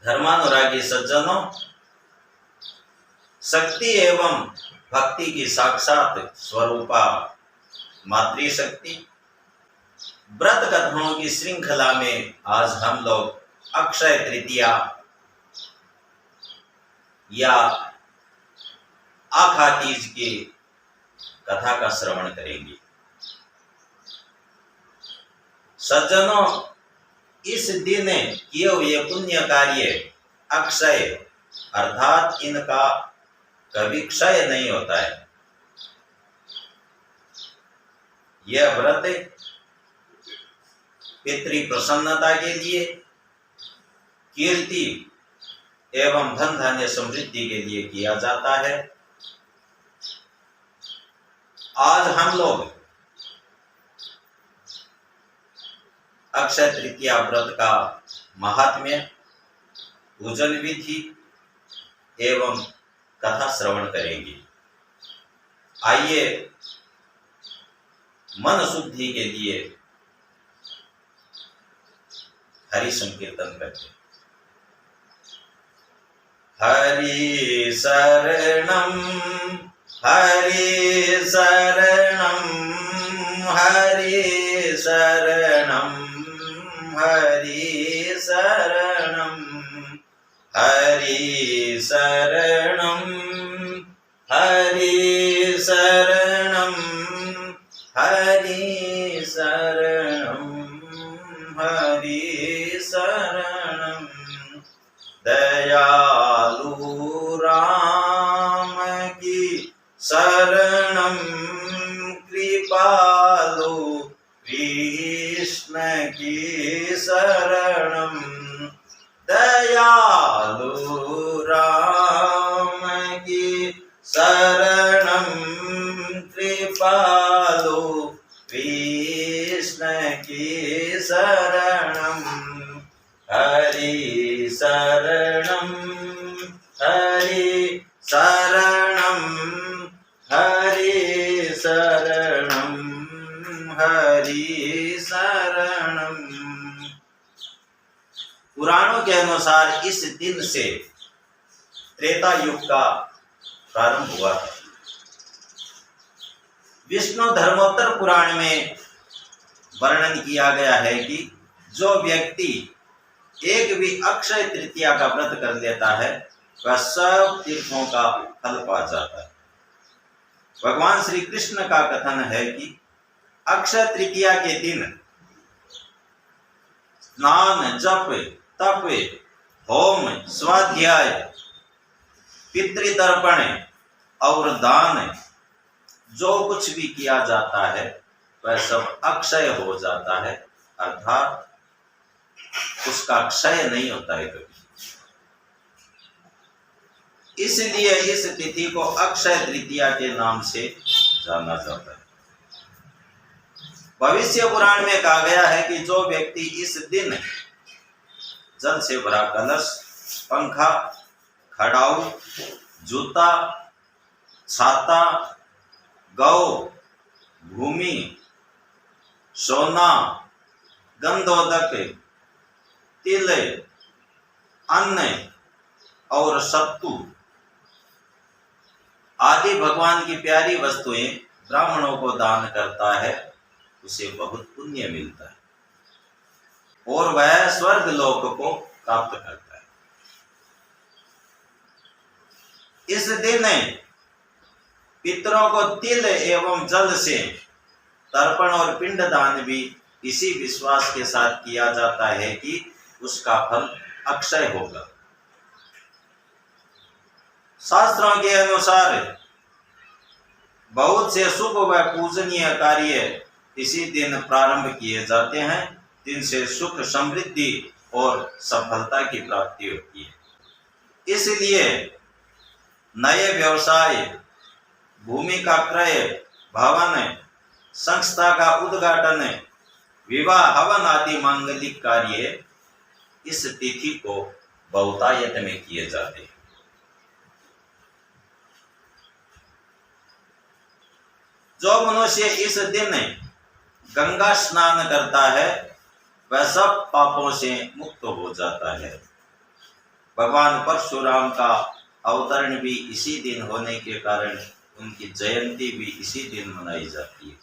धर्मानुरागी सज्जनों, शक्ति एवं भक्ति की साक्षात स्वरूपा मातृशक्ति व्रत कथाओं की श्रृंखला में आज हम लोग अक्षय तृतीया या आखा तीज की कथा का श्रवण करेंगे। सज्जनों, इस दिन किए हुए पुण्य कार्य अक्षय अर्थात इनका कभी क्षय नहीं होता है। यह व्रत पितृ प्रसन्नता के लिए, कीर्ति एवं धन धान्य समृद्धि के लिए किया जाता है। आज हम लोग अक्षय तृतीया व्रत का महात्म्य, पूजन विधि एवं कथा श्रवण करेंगे। आइए मन शुद्धि के लिए हरि संकीर्तन करते हैं। हरि शरणं हरि शरणं हरि शरणं हरि शरणं हरि शरणं हरि शरणं हरि शरणं हरि शरणं दयालु राम की शरणं कृपालु कृष्ण की शरणं दयालु राम की शरणं कृपालु कृष्ण की शरणं हरि शरणं हरि शरणं हरि शरणं हरि शरणं। पुराणों के अनुसार इस दिन से त्रेता युग का प्रारंभ हुआ है। विष्णु धर्मोत्तर पुराण में वर्णन किया गया है कि जो व्यक्ति एक भी अक्षय तृतीया का व्रत कर लेता है वह सब तीर्थों का फल पा जाता है। भगवान श्री कृष्ण का कथन है कि अक्षय तृतीया के दिन स्नान, जप, तप, होम, स्वाध्याय, पितृतर्पण और दान जो कुछ भी किया जाता है वह सब अक्षय हो जाता है, अर्थात उसका क्षय नहीं होता है कभी। इसलिए इस तिथि को अक्षय तृतीया के नाम से जाना जाता है। भविष्य पुराण में कहा गया है कि जो व्यक्ति इस दिन जल से भरा कलश, पंखा, खड़ाऊ, जूता, छाता, गौ, भूमि, सोना, गंधोदक, तिल, अन्न और सत्तू आदि भगवान की प्यारी वस्तुएं ब्राह्मणों को दान करता है, उसे बहुत पुण्य मिलता है और वह स्वर्ग लोक को प्राप्त करता है। इस दिन पितरों को तिल एवं जल से तर्पण और पिंडदान भी इसी विश्वास के साथ किया जाता है कि उसका फल अक्षय होगा। शास्त्रों के अनुसार बहुत से शुभ व पूजनीय कार्य इसी दिन प्रारंभ किए जाते हैं, जिनसे सुख, समृद्धि और सफलता की प्राप्ति होती है। इसलिए नए व्यवसाय, भूमि का क्रय, भवन, संस्था का उद्घाटन, विवाह, हवन आदि मांगलिक कार्य इस तिथि को बहुतायत में किए जाते हैं। जो मनुष्य इस दिन गंगा स्नान करता है वह सब पापों से मुक्त हो जाता है। भगवान परशुराम का अवतरण भी इसी दिन होने के कारण उनकी जयंती भी इसी दिन मनाई जाती है।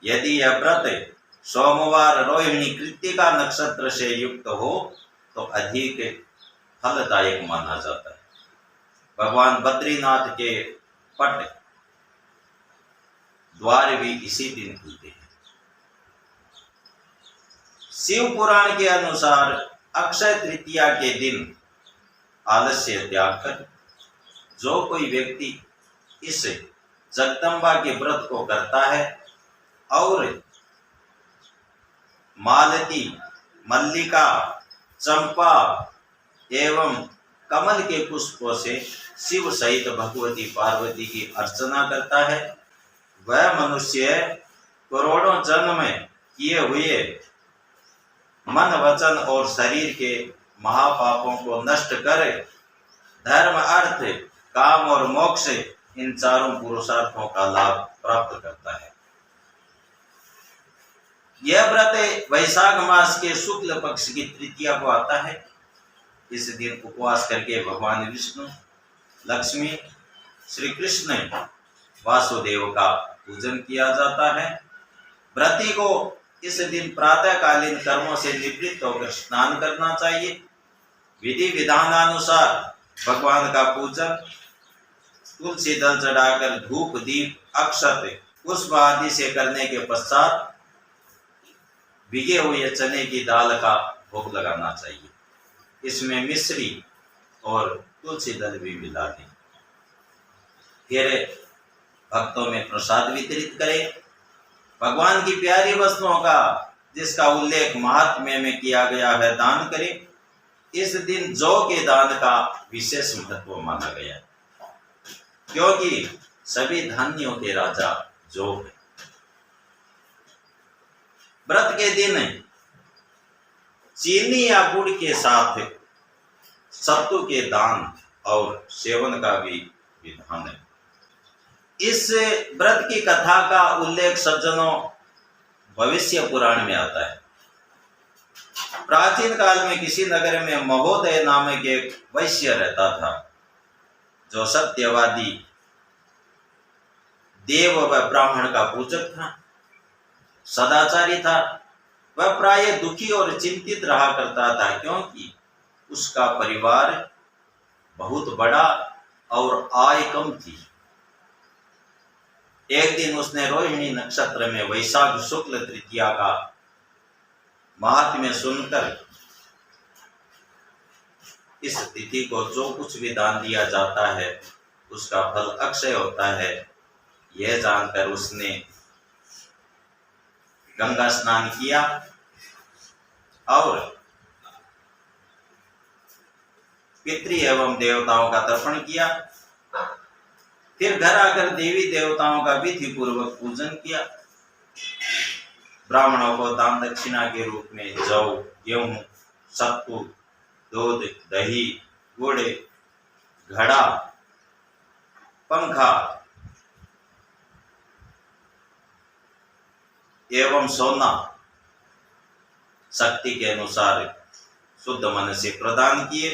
यदि यह व्रत सोमवार रोहिणी कृत्तिका नक्षत्र से युक्त हो तो अधिक फलदायक माना जाता है। भगवान बद्रीनाथ के पट द्वार भी इसी दिन खुलते हैं। शिव पुराण के अनुसार अक्षय तृतीया के दिन आलस्य त्याग कर जो कोई व्यक्ति इस जगदम्बा के व्रत को करता है और मालती, मल्लिका, चंपा एवं कमल के पुष्पों से शिव सहित भगवती पार्वती की अर्चना करता है, वह मनुष्य करोड़ों जन्म में किए हुए मन, वचन और शरीर के महापापों को नष्ट कर धर्म, अर्थ, काम और मोक्ष इन चारों पुरुषार्थों का लाभ प्राप्त करता है। यह व्रत वैशाख मास के शुक्ल पक्ष की तृतीया को आता है। इस दिन उपवास करके भगवान विष्णु, लक्ष्मी, श्री कृष्ण, वासुदेव का पूजन किया जाता है। व्रती को इस दिन प्रातःकालीन कर्मों से निवृत्त होकर स्नान करना चाहिए। विधि विधानानुसार भगवान का पूजन तुलसी दल चढ़ाकर धूप, दीप, अक्षत, पुष्प आदि से करने के पश्चात भिगे हुए चने की दाल का भोग लगाना चाहिए। इसमें मिश्री और तुलसी दल भी मिला दें। फिर भक्तों में प्रसाद वितरित करें। भगवान की प्यारी वस्तुओं का जिसका उल्लेख महात्म्य में किया गया है दान करें। इस दिन जौ के दान का विशेष महत्व माना गया है, क्योंकि सभी धान्यों के राजा जौ है। व्रत के दिन चीनी या गुड़ के साथ सत्तू के दान और सेवन का भी विधान है। इस व्रत की कथा का उल्लेख सज्जनों भविष्य पुराण में आता है। प्राचीन काल में किसी नगर में महोदय नामक एक वैश्य रहता था, जो सत्यवादी, देव व ब्राह्मण का पूजक था, सदाचारी था। वह प्राय दुखी और चिंतित रहा करता था, क्योंकि उसका परिवार बहुत बड़ा और आय कम थी। एक दिन उसने रोहिणी नक्षत्र में वैशाख शुक्ल तृतीया का महात्म्य सुनकर इस तिथि को जो कुछ भी दान दिया जाता है उसका फल अक्षय होता है, यह जानकर उसने गंगा स्नान किया और पितृ एवं देवताओं का तर्पण किया। फिर घर आकर देवी देवताओं का विधि पूर्वक पूजन किया। ब्राह्मणों को दान दक्षिणा के रूप में जौ, गेहूं, सत्तू, दूध, दही, गुड़, घड़ा, पंखा एवं सोना शक्ति के अनुसार शुद्ध मन से प्रदान किए।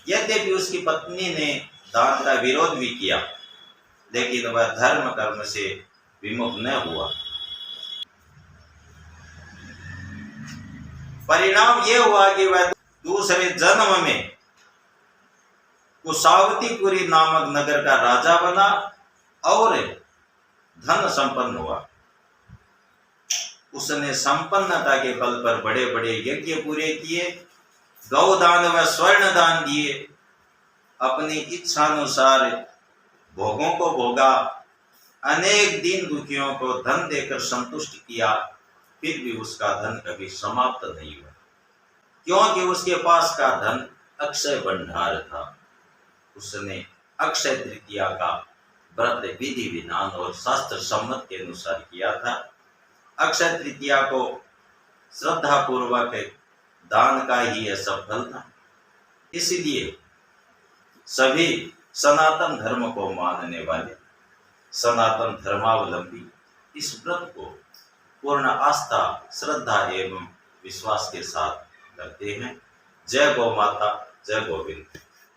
यद्यपि उसकी पत्नी ने दान का विरोध भी किया, लेकिन वह धर्म कर्म से विमुख न हुआ। परिणाम यह हुआ कि वह दूसरे जन्म में कुशावतीपुरी नामक नगर का राजा बना और धन संपन्न हुआ। उसने संपन्नता के बल पर बड़े बड़े यज्ञ पूरे किए, गौदान व स्वर्ण दान दिए, अपनी इच्छानुसार भोगों को भोगा, अनेक दीन दुखियों को धन देकर संतुष्ट किया, फिर भी उसका धन कभी समाप्त नहीं हुआ, क्योंकि उसके पास का धन अक्षय भंडार था। उसने अक्षय तृतीया का व्रत विधि विधान और शास्त्र सम्मत के अनुसार किया था। अक्षय तृतीया को श्रद्धा पूर्वक दान का ही यह सब फल था। इसलिए सभी सनातन धर्म को मानने वाले सनातन धर्मावलंबी इस व्रत को पूर्ण आस्था, श्रद्धा एवं विश्वास के साथ करते हैं। जय गौ माता, जय गोविंद।